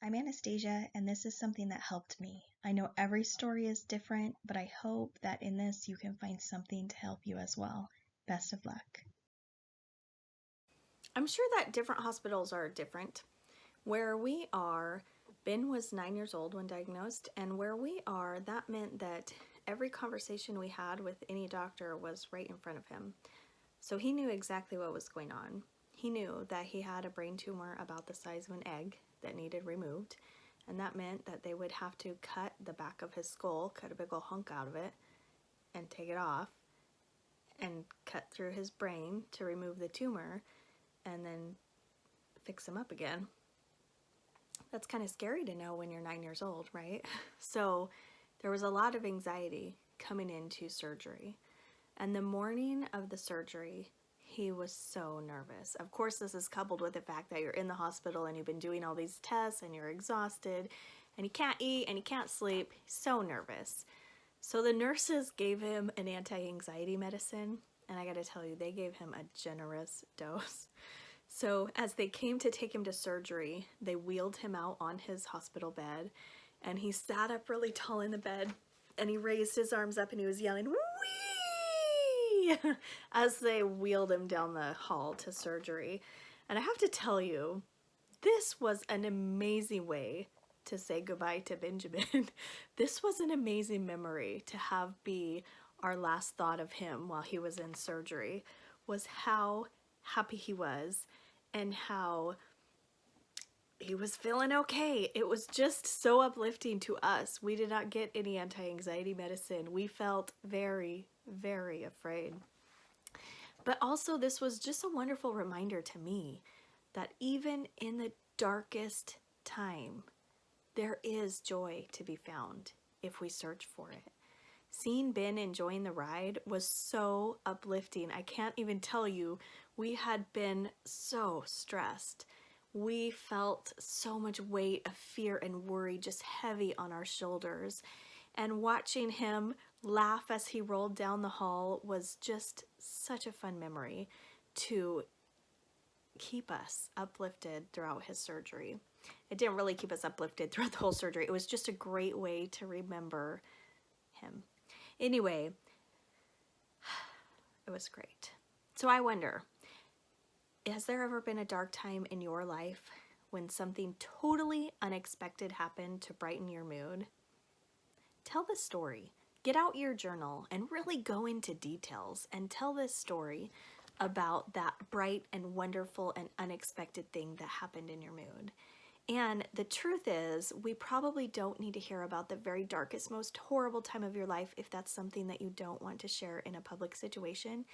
I'm Anastasia, and this is something that helped me. I know every story is different, but I hope that in this you can find something to help you as well. Best of luck. I'm sure that different hospitals are different. Where we are, Ben was 9 years old when diagnosed, and where we are, that meant that every conversation we had with any doctor was right in front of him. So he knew exactly what was going on. He knew that he had a brain tumor about the size of an egg that needed removed, and that meant that they would have to cut the back of his skull, cut a big old hunk out of it, and take it off, and cut through his brain to remove the tumor, and then fix him up again. That's kind of scary to know when you're 9 years old, right? So there was a lot of anxiety coming into surgery. And the morning of the surgery, he was so nervous. Of course, this is coupled with the fact that you're in the hospital and you've been doing all these tests and you're exhausted and he can't eat and he can't sleep. He's so nervous. So the nurses gave him an anti-anxiety medicine, and I gotta tell you, they gave him a generous dose. So as they came to take him to surgery, they wheeled him out on his hospital bed, and he sat up really tall in the bed, and he raised his arms up and he was yelling, "Wee!" as they wheeled him down the hall to surgery. And I have to tell you, this was an amazing way to say goodbye to Benjamin. This was an amazing memory to have be our last thought of him while he was in surgery, was how happy he was and how he was feeling okay. It was just so uplifting to us. We did not get any anti-anxiety medicine. We felt very, very afraid. But also, this was just a wonderful reminder to me that even in the darkest time, there is joy to be found if we search for it. Seeing Ben enjoying the ride was so uplifting. I can't even tell you, we had been so stressed. We felt so much weight of fear and worry just heavy on our shoulders. And watching him laugh as he rolled down the hall was just such a fun memory to keep us uplifted throughout his surgery. It didn't really keep us uplifted throughout the whole surgery. It was just a great way to remember him. Anyway, it was great. So I wonder, has there ever been a dark time in your life when something totally unexpected happened to brighten your mood? Tell the story. Get out your journal and really go into details and tell this story about that bright and wonderful and unexpected thing that happened in your mood. And the truth is, we probably don't need to hear about the very darkest, most horrible time of your life if that's something that you don't want to share in a public situation.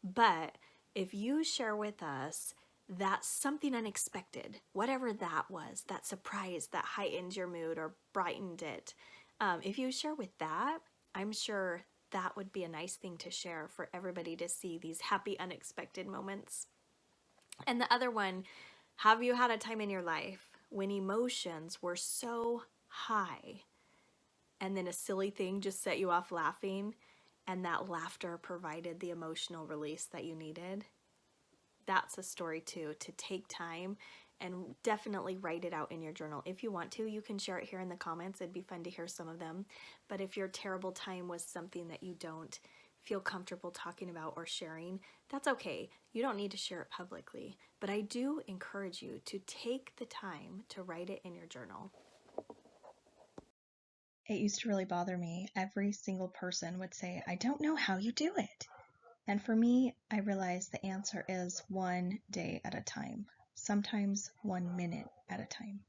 But if you share with us that something unexpected, whatever that was, that surprise that heightened your mood or brightened it, if you share with that, I'm sure that would be a nice thing to share for everybody to see these happy, unexpected moments. And the other one, have you had a time in your life when emotions were so high and then a silly thing just set you off laughing and that laughter provided the emotional release that you needed? That's a story too, to take time and definitely write it out in your journal. If you want to, you can share it here in the comments. It'd be fun to hear some of them. But if your terrible time was something that you don't feel comfortable talking about or sharing, that's okay. You don't need to share it publicly. But I do encourage you to take the time to write it in your journal. It used to really bother me. Every single person would say, "I don't know how you do it." And for me, I realized the answer is one day at a time, sometimes 1 minute at a time.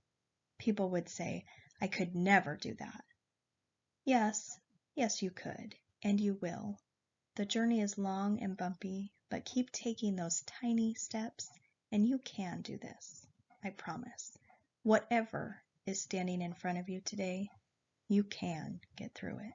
People would say, "I could never do that." Yes, you could, and you will. The journey is long and bumpy, but keep taking those tiny steps, and you can do this. I promise. Whatever is standing in front of you today, you can get through it.